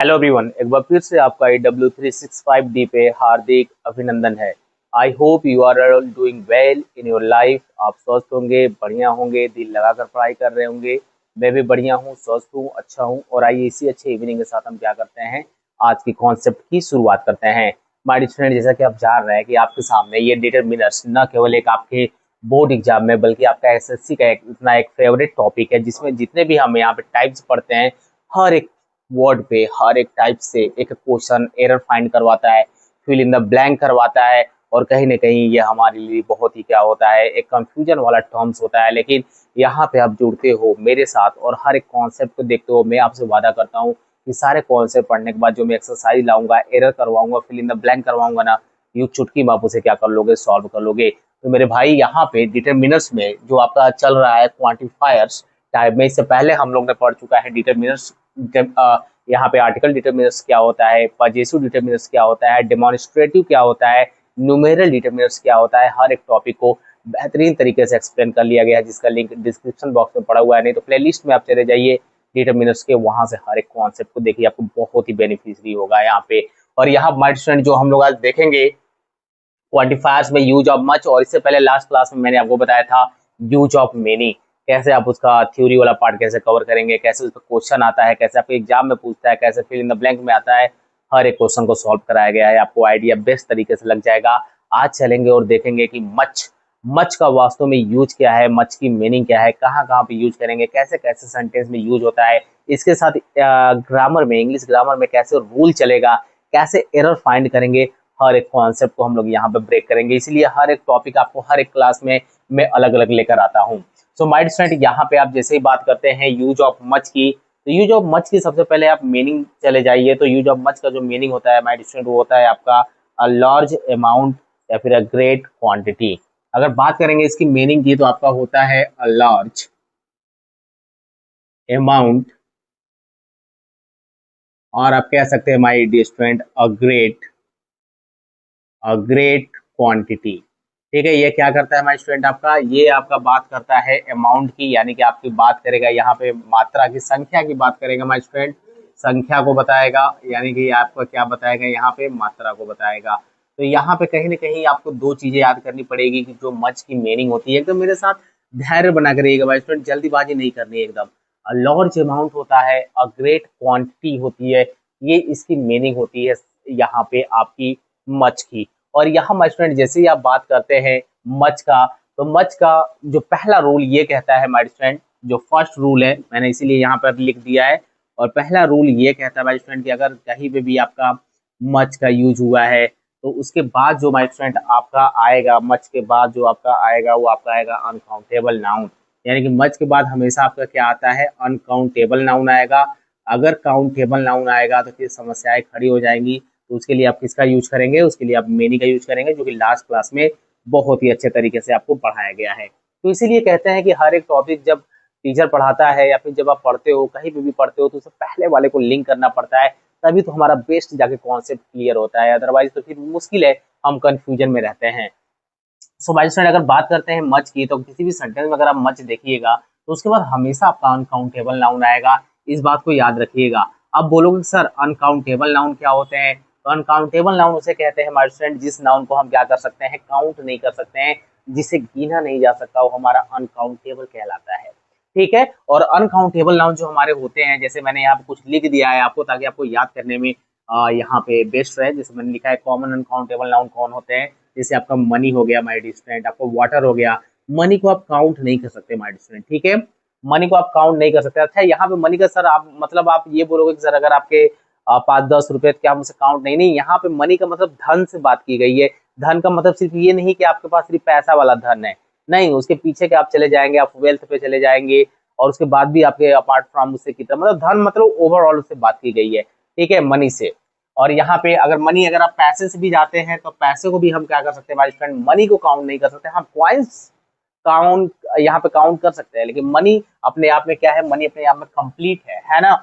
Hello everyone, एक बार फिर से आपका W365D पे हार्दिक अभिनंदन है। I hope you are all doing well in your life. आप स्वस्थ होंगे, बढ़िया होंगे, दिल लगाकर पढ़ाई कर रहे होंगे। मैं भी बढ़िया हूँ, स्वस्थ हूँ, अच्छा हूँ। और आइए इसी अच्छे इवनिंग के साथ हम क्या करते हैं, आज की कॉन्सेप्ट की शुरुआत करते हैं। माय डियर फ्रेंड, जैसा कि आप जान रहे हैं कि आपके सामने ये डिटरमिनर्स न केवल एक आपके बोर्ड एग्जाम में बल्कि आपका एसएससी का इतना एक फेवरेट टॉपिक है, जिसमें जितने भी हम यहाँ पे टाइप्स पढ़ते हैं, हर एक वर्ड पे हर एक टाइप से एक क्वेश्चन एरर फाइंड करवाता है, फिल इन द ब्लैंक करवाता है। और कहीं ना कहीं ये हमारे लिए बहुत ही क्या होता है, एक कंफ्यूजन वाला टर्म्स होता है। लेकिन यहाँ पे आप जुड़ते हो मेरे साथ और हर एक कॉन्सेप्ट को देखते हो, मैं आपसे वादा करता हूँ कि सारे कॉन्सेप्ट पढ़ने के बाद जो मैं एक्सरसाइज लाऊंगा, एरर करवाऊंगा, फिल इन द ब्लैंक करवाऊंगा ना, यू चुटकी में आप उसे क्या कर लोगे, सॉल्व कर लोगे। तो मेरे भाई, यहाँ पे डिटरमिनर्स में जो आपका चल रहा है क्वांटिफायर्स टाइप में, इससे पहले हम लोग ने पढ़ चुका है डिटरमिनर्स। यहाँ पे आर्टिकल डिटरमिनर्स क्या होता है, पजेसिव डिटरमिनर्स क्या होता है, डेमोन्स्ट्रेटिव क्या होता है, न्यूमेरल डिटरमिनर्स क्या होता है। हर एक टॉपिक को बेहतरीन तरीके से एक्सप्लेन कर लिया गया है, जिसका लिंक डिस्क्रिप्शन बॉक्स में पड़ा हुआ है। नहीं तो प्लेलिस्ट में आप चले जाइए डिटरमिनर्स के, वहां से हर एक कॉन्सेप्ट को देखिए, आपको बहुत ही बेनिफिशियरी होगा यहाँ पे। और यहाँ माय स्टूडेंट, जो हम लोग आज देखेंगे क्वांटिफायर्स में यूज ऑफ मच, और इससे पहले लास्ट क्लास में मैंने आपको बताया था यूज ऑफ मेनी। कैसे आप उसका थ्योरी वाला पार्ट कैसे कवर करेंगे, कैसे उसका क्वेश्चन आता है, कैसे आपके एग्जाम में पूछता है, कैसे फिल इन द ब्लैंक में आता है। हर एक क्वेश्चन को सॉल्व कराया गया है, आपको आइडिया बेस्ट तरीके से लग जाएगा। आज चलेंगे और देखेंगे कि मच मच का वास्तव में यूज क्या है, मच की मीनिंग क्या है, कहाँ कहाँ पे यूज करेंगे, कैसे कैसे सेंटेंस में यूज होता है। इसके साथ ग्रामर में, इंग्लिश ग्रामर में कैसे रूल चलेगा, कैसे एरर फाइंड करेंगे। हर एक कॉन्सेप्ट को हम लोग यहाँ पे ब्रेक करेंगे, इसलिए हर एक टॉपिक आपको हर एक क्लास में मैं अलग अलग लेकर आता हूँ। सो माय स्टूडेंट, यहाँ पे आप जैसे ही बात करते हैं यूज ऑफ मच की, तो यूज ऑफ मच की सबसे पहले आप मीनिंग चले जाइए। तो यूज ऑफ मच का जो मीनिंग होता है माय स्टूडेंट, वो होता है आपका अ लार्ज अमाउंट या फिर अ ग्रेट क्वांटिटी। अगर बात करेंगे इसकी मीनिंग की, तो आपका होता है अ लार्ज अमाउंट, और आप कह सकते हैं my dear student a great quantity. ठीक है, ये क्या करता है माय स्टूडेंट, आपका ये आपका बात करता है अमाउंट की, यानी कि आपकी बात करेगा यहाँ पे मात्रा की, संख्या की बात करेगा माय स्टूडेंट, संख्या को बताएगा। यानी कि आपको क्या बताएगा, यहाँ पे मात्रा को बताएगा। तो यहाँ पे कहीं ना कहीं आपको दो चीजें याद करनी पड़ेगी कि जो मच की मीनिंग होती है, एकदम मेरे साथ धैर्य बना कर रहिएगा माय स्टूडेंट, जल्दीबाजी नहीं करनी है एकदम। लार्ज अमाउंट होता है, अ ग्रेट क्वांटिटी होती है, ये इसकी मीनिंग होती है यहाँ पे आपकी मच की। और यहाँ माय स्टूडेंट, जैसे ही आप बात करते हैं मच का, तो मच का जो पहला रूल ये कहता है माय स्टूडेंट, जो फर्स्ट रूल है मैंने इसीलिए यहाँ पर लिख दिया है। और पहला रूल ये कहता है माय स्टूडेंट कि अगर कहीं पे भी आपका मच का यूज हुआ है, तो उसके बाद जो माय स्टूडेंट आपका आएगा, मच के बाद जो आपका आएगा, वो आपका आएगा अनकाउंटेबल नाउन। यानी कि मच के बाद हमेशा आपका क्या आता है, अनकाउंटेबल नाउन आएगा। अगर काउंटेबल नाउन आएगा तो फिर समस्याएं खड़ी हो जाएंगी। तो उसके लिए आप किसका यूज करेंगे, उसके लिए आप मेनी का यूज करेंगे, जो कि लास्ट क्लास में बहुत ही अच्छे तरीके से आपको पढ़ाया गया है। तो इसीलिए कहते हैं कि हर एक टॉपिक जब टीचर पढ़ाता है या फिर जब आप पढ़ते हो, कहीं पे भी पढ़ते हो, तो उससे पहले वाले को लिंक करना पड़ता है, तभी तो हमारा बेस्ट जाके कॉन्सेप्ट क्लियर होता है। अदरवाइज तो फिर मुश्किल है, हम कंफ्यूजन में रहते हैं। सो बाई स्टूडेंट, अगर बात करते हैं मच की, तो किसी भी सेंटेंस में अगर आप मच देखिएगा, तो उसके बाद हमेशा आपका अनकाउंटेबल नाउन आएगा। इस बात को याद रखिएगा। अब बोलोगे सर अनकाउंटेबल नाउन क्या होते हैं, तो अनकाउंटेबल नाउन उसे कहते हैं हमारे स्टूडेंट, जिस नाउन को हम क्या कर सकते हैं, काउंट नहीं कर सकते हैं, जिसे गिना नहीं जा सकता, वो हमारा अनकाउंटेबल कहलाता है। ठीक है, और अनकाउंटेबल नाउन जो हमारे होते हैं, जैसे मैंने यहाँ पे कुछ लिख दिया है आपको, ताकि आपको याद करने में यहाँ पे बेस्ट रहे। जैसे मैंने लिखा है कॉमन अनकाउंटेबल नाउन कौन होते हैं, जैसे आपका मनी हो गया माय डियर स्टूडेंट, आपका वाटर हो गया। मनी को आप काउंट नहीं कर सकते माय डियर स्टूडेंट, ठीक है, मनी को आप काउंट नहीं कर सकते। अच्छा, यहाँ पे मनी का सर आप मतलब आप ये बोलोगे कि सर अगर आपके 5-10 रुपए, क्या हम उसे काउंट नहीं, नहीं, यहाँ पे मनी का मतलब धन से बात की गई है। धन का मतलब सिर्फ ये नहीं कि आपके पास सिर्फ पैसा वाला धन है, नहीं, उसके पीछे के आप चले जाएंगे, आप वेल्थ पे चले जाएंगे, और उसके बाद भी आपके अपार्ट फ्रॉम उससे कितना मतलब धन, मतलब ओवरऑल उससे बात की गई है, ठीक है, मनी से। और यहाँ पे अगर मनी, अगर आप पैसे से भी जाते हैं, तो पैसे को भी हम क्या कर सकते हैं हमारे फ्रेंड, मनी को काउंट नहीं कर सकते, हम कॉइन्स काउंट यहाँ पे काउंट कर सकते हैं। लेकिन मनी अपने आप में क्या है, मनी अपने आप में कंप्लीट है ना।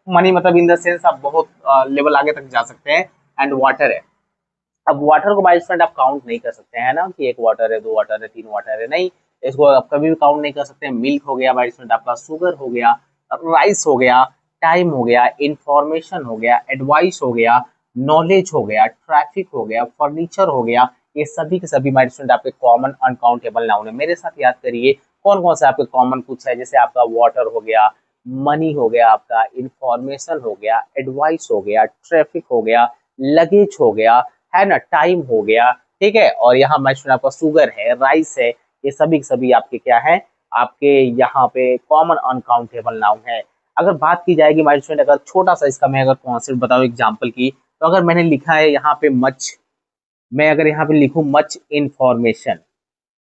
मनी मतलब इन द सेंस आप बहुत लेवल आगे तक जा सकते हैं। एंड वाटर है, अब वाटर को बाय फ्रेंड आप काउंट नहीं कर सकते हैं ना, कि एक वाटर है, दो वाटर है, तीन वाटर है, नहीं, इसको आप कभी भी काउंट नहीं कर सकते। मिल्क हो गया बाय फ्रेंड, आपका शुगर हो गया, राइस हो गया, टाइम हो गया, इंफॉर्मेशन हो गया, एडवाइस हो गया, नॉलेज हो गया, ट्रैफिक हो गया, फर्नीचर हो गया, ये सभी के सभी माय स्टूडेंट आपके कॉमन अनकाउंटेबल नाउन है। मेरे साथ याद करिए कौन कौन सा आपके कॉमन कुछ है, जैसे आपका वाटर हो गया, मनी हो गया, आपका इंफॉर्मेशन हो गया, एडवाइस हो गया, ट्रैफिक हो गया, लगेज हो गया, है ना, टाइम हो गया, ठीक है। और यहाँ माय स्टूडेंट आपका शुगर है, राइस है, ये सभी के सभी आपके क्या है, आपके यहाँ पे कॉमन अनकाउंटेबल नाउन है। अगर बात की जाएगी माय स्टूडेंट, अगर छोटा सा इसका मैं अगर कॉन्सेप्ट बताऊं एग्जांपल की, तो अगर मैंने लिखा है यहाँ पे मच, मैं अगर यहाँ पे लिखूं मच इंफॉर्मेशन,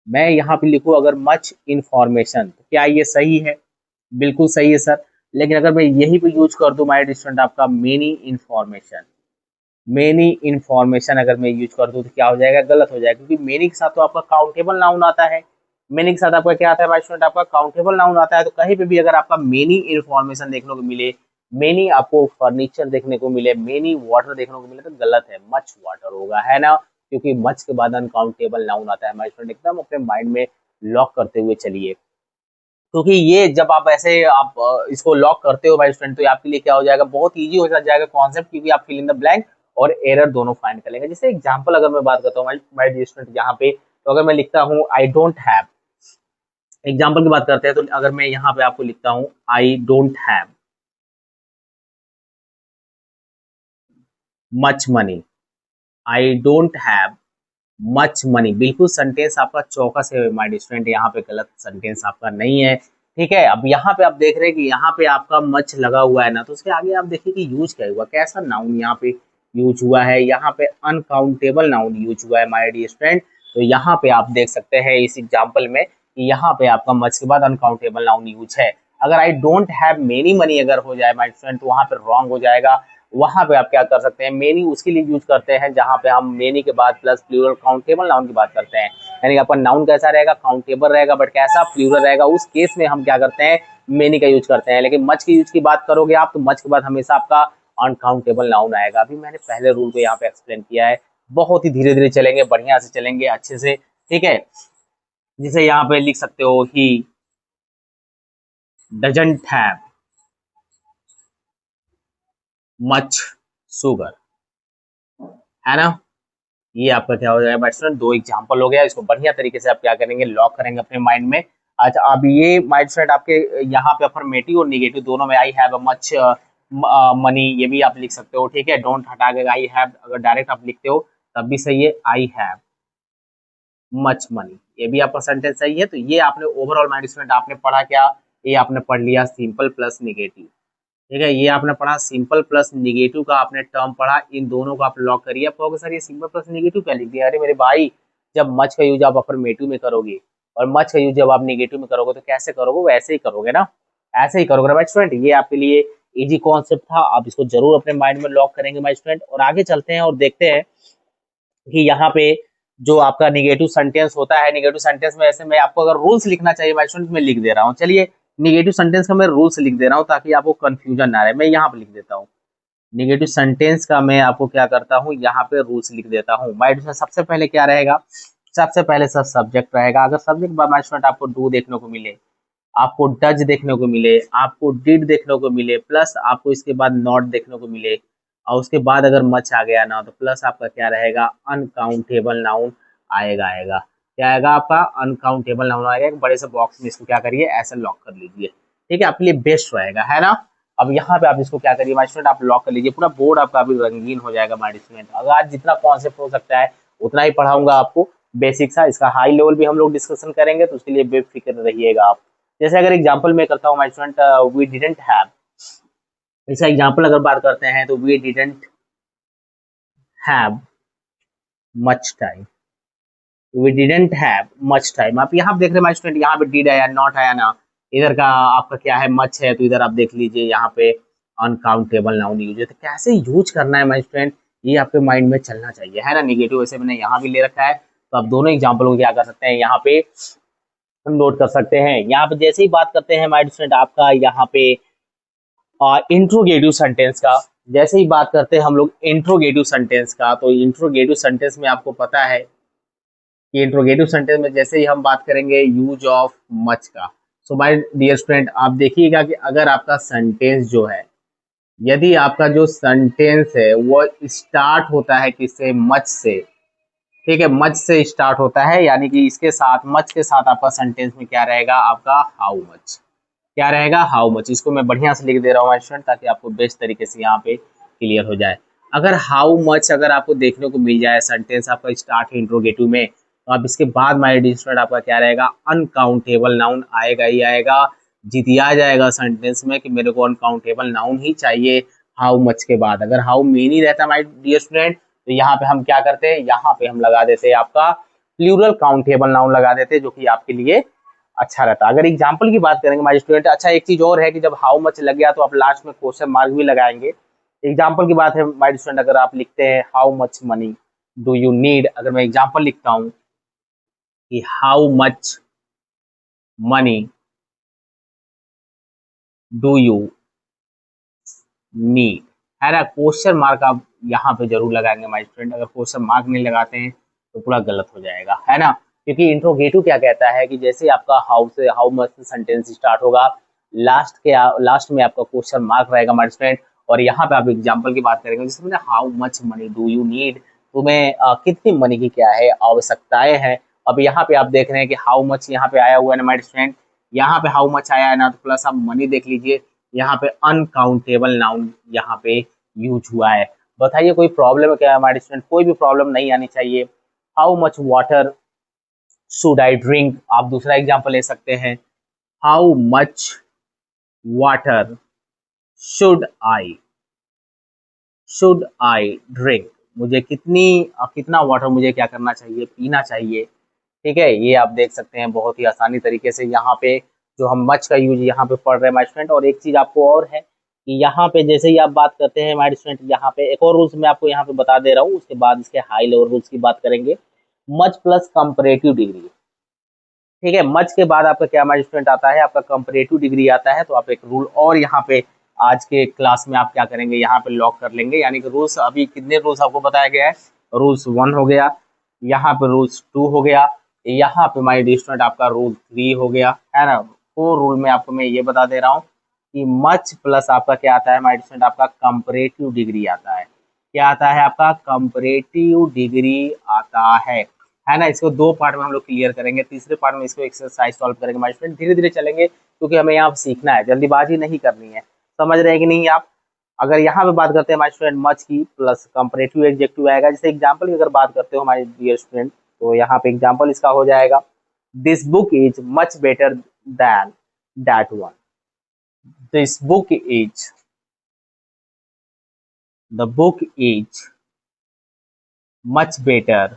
मैं यहाँ पे लिखूं अगर मच इंफॉर्मेशन, तो क्या ये सही है? बिल्कुल सही है सर। लेकिन अगर मैं यही पे यूज कर दूं माय स्टूडेंट आपका मेनी इंफॉर्मेशन, मेनी इंफॉर्मेशन अगर मैं यूज कर दूं तो क्या हो जाएगा? गलत हो जाएगा, क्योंकि मेनी के साथ तो आपका काउंटेबल नाउन आता है। मेनी के साथ आपका क्या आता है माय स्टूडेंट? आपका काउंटेबल नाउन आता है। तो कहीं पे भी अगर आपका मेनी इंफॉर्मेशन देखने को मिले, मेनी आपको फर्नीचर देखने को मिले, मेनी वाटर देखने को मिले, तो गलत है, मच वाटर होगा, है ना, क्योंकि मच के बाद अनकाउंटेबल नाउन आता है। माय स्टूडेंट एकदम अपने माइंड में लॉक करते हुए चलिए, क्योंकि ये जब आप ऐसे आप इसको लॉक करते हो माय स्टूडेंट, तो ये आपके लिए क्या हो जाएगा? बहुत इजी हो जाएगा कॉन्सेप्ट, क्योंकि आप फिल इन द ब्लैंक और एरर दोनों फाइंड कर लेंगे। जैसे एग्जांपल अगर मैं बात करता हूँ माय स्टूडेंट यहाँ पे, तो अगर मैं लिखता हूँ आई डोंट हैव, एग्जांपल की बात करते हैं, तो अगर मैं यहाँ पे आपको लिखता हूँ I don't have much money, I don't have much money, बिल्कुल सेंटेंस आपका चौकस है माय स्टूडेंट, यहाँ पे गलत सेंटेंस आपका नहीं है, ठीक है। अब यहाँ पे आप देख रहे हैं कि यहाँ पे आपका मच लगा हुआ है ना, तो उसके आगे आप देखिए कि यूज क्या हुआ, कैसा नाउन यहाँ पे यूज हुआ है, यहाँ पे अनकाउंटेबल नाउन यूज हुआ है माय डियर स्टूडेंट। तो यहाँ पे आप देख सकते हैं इस एग्जाम्पल में कि यहाँ पे आपका मच के बाद अनकाउंटेबल नाउन यूज है। अगर I don't have many money अगर हो जाए माय स्टूडेंट, तो वहाँ पे रॉन्ग हो जाएगा। वहां पे आप क्या कर सकते हैं, मेनी उसके लिए यूज करते हैं जहां पे हम मेनी के बाद प्लस प्लूरल काउंटेबल नाउन की बात करते हैं, यानी आपका नाउन कैसा रहेगा? काउंटेबल रहेगा, बट कैसा? प्लूरल रहेगा। उस केस में हम क्या करते हैं? मेनी का यूज करते हैं। लेकिन मच के यूज की बात करोगे आप, तो मच के बाद हमेशा आपका अनकाउंटेबल नाउन आएगा। अभी मैंने पहले रूल को यहाँ पे एक्सप्लेन किया है, बहुत ही धीरे धीरे चलेंगे, बढ़िया से चलेंगे, अच्छे से, ठीक है। जैसे यहाँ पे लिख सकते हो he doesn't have much sugar, है ना। ये आपका क्या हो जाएगा स्टूडेंट? दो एग्जांपल हो गया, इसको बढ़िया तरीके से आप क्या करेंगे? लॉक करेंगे अपने माइंड में। अच्छा, अब ये माय स्टूडेंट आपके यहाँ पे अफर्मेटिव और निगेटिव दोनों में I have a much money, ये भी आप लिख सकते हो, ठीक है। डोंट हटा के आई हैव अगर डायरेक्ट आप लिखते हो तब भी सही है, आई हैव मच मनी, ये भी आपका सेंटेंस सही है। तो ये आपने ओवरऑल माय स्टूडेंट आपने पढ़ा क्या? ये आपने पढ़ लिया सिंपल प्लस निगेटिव, ठीक है। ये आपने पढ़ा सिंपल प्लस निगेटिव का आपने टर्म पढ़ा, इन दोनों को आप लॉक करिए। आप कहोगे सर ये सिंपल प्लस निगेटिव क्या लिख दिया? अरे मेरे भाई, जब मच का यूज आप अफर्मेटिव में करोगे और मच का यूज जब आप निगेटिव में करोगे, तो कैसे करोगे? वैसे ही करोगे ना, ऐसे ही करोगे ना माय स्टूडेंट। ये आपके लिए इजी कॉन्सेप्ट था, आप इसको जरूर अपने माइंड में लॉक करेंगे माय स्टूडेंट। और आगे चलते हैं और देखते हैं कि यहाँ पे जो आपका निगेटिव सेंटेंस होता है, निगेटिव सेंटेंस में ऐसे मैं आपको अगर रूल्स लिखना चाहिए माय स्टूडेंट, मैं लिख दे रहा हूँ। चलिए, निगेटिव सेंटेंस का मैं रूल्स लिख दे रहा हूँ ताकि आपको कंफ्यूजन ना रहे। मैं यहाँ पे लिख देता हूँ निगेटिव सेंटेंस का, मैं आपको क्या करता हूँ यहाँ पे रूल्स लिख देता हूँ। माइंड में सबसे पहले क्या रहेगा? सबसे पहले सर सब्जेक्ट रहेगा। अगर सब्जेक्ट बाय माय स्टूडेंट आपको डू देखने को मिले, आपको डज देखने को मिले, आपको डिड देखने को मिले, प्लस आपको इसके बाद नॉट देखने को मिले, और उसके बाद अगर मच आ गया ना, तो प्लस आपका क्या रहेगा? अनकाउंटेबल नाउन आएगा क्या आएगा? आपका अनकाउंटेबल नाउन आएगा। एक बड़े से बॉक्स में इसको क्या करिए? ऐसे लॉक कर लीजिए, ठीक है, आपके लिए बेस्ट रहेगा, है ना। अब यहाँ पे आप इसको क्या करिए माय स्टूडेंट? आप लॉक कर लीजिए, पूरा बोर्ड आपका अभी रंगीन हो जाएगा माय स्टूडेंट। अगर आज जितना कॉन्सेप्ट हो सकता है उतना ही पढ़ाऊंगा आपको, बेसिक सा। इसका हाई लेवल भी हम लोग डिस्कशन करेंगे, तो उसके लिए बेफिक्र रहिएगा आप। जैसे अगर एग्जांपल मैं करता हूँ my student, we didn't have, इसका एग्जांपल अगर बात करते हैं तो we didn't have much time, we didn't have much time. आप यहाँ देख रहे हैं माय स्टूडेंट, यहाँ पे डिड आया, नॉट आया ना, इधर का आपका क्या है? मच है, तो इधर आप देख लीजिए यहाँ पे अनकाउंटेबल नाउन यूज है। तो कैसे यूज करना है माय स्टूडेंट, ये आपके माइंड में चलना चाहिए, है ना। निगेटिव वैसे मैंने यहाँ भी ले रखा है, तो आप दोनों एग्जाम्पल को क्या कर सकते हैं यहाँ पे नोट कर सकते हैं। यहाँ पे जैसे ही बात करते हैं माय स्टूडेंट आपका यहाँ पे इंट्रोगेटिव सेंटेंस का, जैसे ही बात करते हैं हम लोग इंट्रोगेटिव सेंटेंस का, तो इंट्रोगेटिव सेंटेंस में आपको पता है कि इंट्रोगेटिव सेंटेंस में जैसे ही हम बात करेंगे यूज ऑफ मच का, सो माय डियर स्टूडेंट आप देखिएगा कि अगर आपका सेंटेंस जो है यदि आपका जो सेंटेंस है वो स्टार्ट होता है किससे, मच से, ठीक है, मच से स्टार्ट होता है, यानी कि इसके साथ, मच के साथ आपका सेंटेंस में क्या रहेगा, आपका हाउ मच, क्या रहेगा, हाउ मच। इसको मैं बढ़िया से लिख दे रहा हूँ स्टूडेंट, ताकि आपको बेस्ट तरीके से यहाँ पे क्लियर हो जाए। अगर हाउ मच अगर आपको देखने को मिल जाए, सेंटेंस आपका स्टार्ट है इंट्रोगेटिव में, तो आप इसके बाद माय डियर स्टूडेंट आपका क्या रहेगा, अनकाउंटेबल नाउन आएगा ही आएगा, जितिया जाएगा सेंटेंस में कि मेरे को अनकाउंटेबल नाउन ही चाहिए हाउ मच के बाद। अगर हाउ मेनी रहता माय डियर स्टूडेंट, तो यहाँ पे हम क्या करते हैं, यहाँ पे हम लगा देते हैं आपका प्लूरल काउंटेबल नाउन लगा देते हैं, जो कि आपके लिए अच्छा रहता है। अगर एग्जाम्पल की बात करेंगे माय स्टूडेंट, अच्छा एक चीज और है कि जब हाउ मच लग गया तो आप लास्ट में क्वेश्चन मार्क भी लगाएंगे। एग्जाम्पल की बात है माय स्टूडेंट, अगर आप लिखते हैं how much money do you need, अगर मैं एग्जाम्पल लिखता हूँ कि how much money do you need, है ना, क्वेश्चन मार्क आप यहाँ पे जरूर लगाएंगे माय स्टूडेंट। अगर क्वेश्चन मार्क नहीं लगाते हैं तो पूरा गलत हो जाएगा, है ना, क्योंकि इंट्रोगेटिव क्या कहता है कि जैसे आपका हाउ से, हाउ मच से सेंटेंस स्टार्ट होगा, लास्ट में आपका क्वेश्चन मार्क रहेगा माय स्टूडेंट। और यहाँ पे आप एग्जाम्पल की बात करेंगे, जैसे मैंने how much money do you need, तुम्हें कितनी मनी की क्या है, आवश्यकताएं हैं। अब यहाँ पे आप देख रहे हैं कि हाउ मच यहाँ पे आया हुआ है ना माय स्टूडेंट, यहाँ पे हाउ मच आया है ना, तो प्लस आप मनी देख लीजिए, यहाँ पे अनकाउंटेबल नाउन यहाँ पे यूज हुआ है। बताइए कोई प्रॉब्लम है क्या हमारे स्टूडेंट, कोई भी प्रॉब्लम नहीं आनी चाहिए। How much water should I drink, आप दूसरा एग्जांपल ले सकते हैं, how much water should I should I drink, मुझे कितना वाटर मुझे क्या करना चाहिए, पीना चाहिए। ठीक है, ये आप देख सकते हैं बहुत ही आसानी तरीके से यहाँ पे जो हम मच का यूज यहाँ पे पढ़ रहे हैं माय स्टूडेंट। और एक चीज आपको और है कि यहाँ पे जैसे ही आप बात करते हैं माय स्टूडेंट, यहाँ पे एक और रूल्स मैं आपको यहाँ पे बता दे रहा हूँ, उसके बाद इसके हाई लेवल रूल्स की बात करेंगे। मच प्लस कंपैरेटिव डिग्री, ठीक है, मच के बाद आपका क्या माय स्टूडेंट आता है, आपका कंपैरेटिव डिग्री आता है। तो आप एक रूल और यहाँ पे आज के क्लास में आप क्या करेंगे, यहाँ पे लॉक कर लेंगे, यानी कि रूल्स अभी कितने रूल्स आपको बताया गया है, रूल्स 1 हो गया, यहाँ पे रूल्स 2 हो गया, यहाँ पे माय डियर स्टूडेंट आपका रूल 3 हो गया, है ना। 4 रूल में आपको मैं ये बता दे रहा हूँ कि मच प्लस आपका क्या आता है माय डियर स्टूडेंट, आपका कंपैरेटिव डिग्री आता है। क्या आता है, आपका कंपैरेटिव डिग्री आता है ना। इसको 2 पार्ट में हम लोग क्लियर करेंगे, तीसरे पार्ट में इसको एक्सरसाइज सॉल्व करेंगे माय स्टूडेंट। धीरे धीरे चलेंगे क्योंकि हमें यहाँ सीखना है, जल्दीबाजी नहीं करनी है, समझ रहे हैं कि नहीं आप। अगर यहाँ पे बात करते हैं माय स्टूडेंट मच की, प्लस कंपैरेटिव एडजेक्टिव आएगा। जैसे एग्जांपल की अगर बात करते हो माय डियर स्टूडेंट, तो यहाँ पे एग्जांपल इसका हो जाएगा, this book is much better than that one, this book is, the book is much better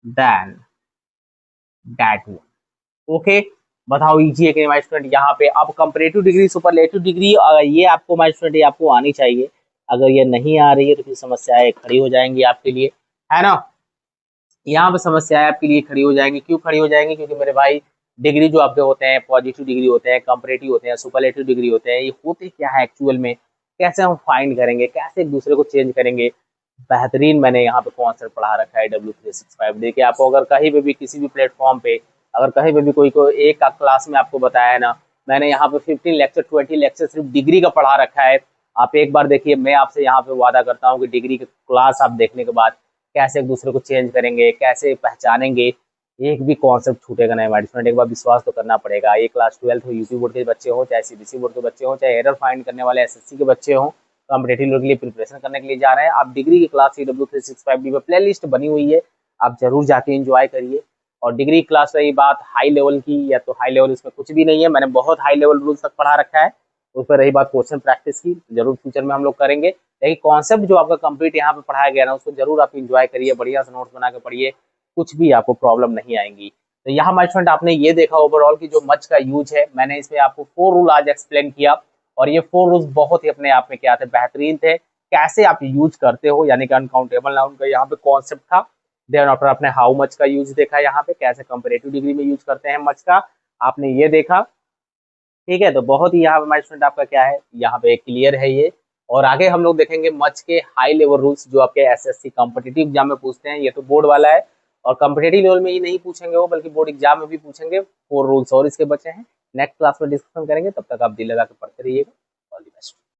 than that one. Okay, बताओ इजी है कि माय स्टूडेंट। यहाँ पे अब कंपैरेटिव डिग्री, सुपरलेटिव डिग्री, ये आपको माय स्टूडेंट ये आपको आनी चाहिए। अगर ये नहीं आ रही है तो फिर समस्याएं खड़ी हो जाएंगी आपके लिए, है ना। यहाँ पे समस्याएं आपके लिए खड़ी हो जाएंगी, क्यों खड़ी हो जाएंगी, क्योंकि मेरे भाई डिग्री जो आपके होते हैं, पॉजिटिव डिग्री होते हैं, कंपैरेटिव होते हैं, सुपरलेटिव डिग्री होते हैं, ये होते क्या है एक्चुअल में, कैसे हम फाइंड करेंगे, कैसे एक दूसरे को चेंज करेंगे। बेहतरीन मैंने यहाँ पे कॉन्सेप्ट पढ़ा रखा है W365। देखिए आपको अगर कहीं पे भी किसी भी प्लेटफॉर्म पे, अगर कहीं पे भी कोई एक का क्लास में आपको बताया है ना, मैंने यहाँ पे 15 लेक्चर 20 लेक्चर सिर्फ डिग्री का पढ़ा रखा है। आप एक बार देखिए, मैं आपसे यहाँ पे वादा करता हूँ कि डिग्री की क्लास आप देखने के बाद कैसे एक दूसरे को चेंज करेंगे, कैसे पहचानेंगे, एक भी कॉन्सेप्ट छूटेगा नहीं हमारे स्टूडेंट। एक बार विश्वास तो करना पड़ेगा। ये क्लास 12 हो, यूपी बोर्ड के बच्चे हो, चाहे सीबीएसई बोर्ड के बच्चे हो, चाहे एरर फाइंड करने वाले एसएससी के बच्चे हो, कॉम्पिटेटिव के लिए प्रिपरेशन करने के लिए जा रहे हैं, आप डिग्री की क्लास CW365 में प्ले लिस्ट बनी हुई है, आप जरूर जाके एंजॉय करिए। और डिग्री क्लास रही बात हाई लेवल की, या तो हाई लेवल इसमें कुछ भी नहीं है, मैंने बहुत हाई लेवल रूल्स तक पढ़ा रखा है। उस पर रही बात क्वेश्चन प्रैक्टिस की, जरूर फ्यूचर में हम लोग करेंगे, लेकिन कॉन्सेप्ट जो आपका कंप्लीट यहाँ पे पढ़ाया गया ना, उसको जरूर आप इंजॉय करिए, बढ़िया से नोट्स बना के पढ़िए, कुछ भी आपको प्रॉब्लम नहीं आएंगी। तो यहाँ माय स्टूडेंट आपने ये देखा ओवरऑल की जो मच का यूज है, मैंने इसमें आपको 4 रूल आज एक्सप्लेन किया, और ये 4 रूल्स बहुत ही अपने आप में क्या थे, बेहतरीन थे। कैसे आप यूज करते हो, यानी कि अनकाउंटेबल नाउन का यहाँ पे कॉन्सेप्ट था। देन आफ्टर आपने हाउ मच का यूज देखा, यहाँ पे कैसे कंपैरेटिव डिग्री में यूज करते हैं मच का, आपने ये देखा। ठीक है, तो बहुत ही यहाँ पे हमारे स्टूडेंट आपका क्या है, यहाँ पे क्लियर है ये। और आगे हम लोग देखेंगे मच के हाई लेवल रूल्स जो आपके एसएससी कॉम्पिटिटिव एग्जाम में पूछते हैं। ये तो बोर्ड वाला है, और कॉम्पिटिटिव लेवल में ही नहीं पूछेंगे वो, बल्कि बोर्ड एग्जाम में भी पूछेंगे। 4 रूल्स और इसके बचे हैं, नेक्स्ट क्लास में डिस्कशन करेंगे। तब तक आप दिल लगा के पढ़ते रहिएगा। All the best.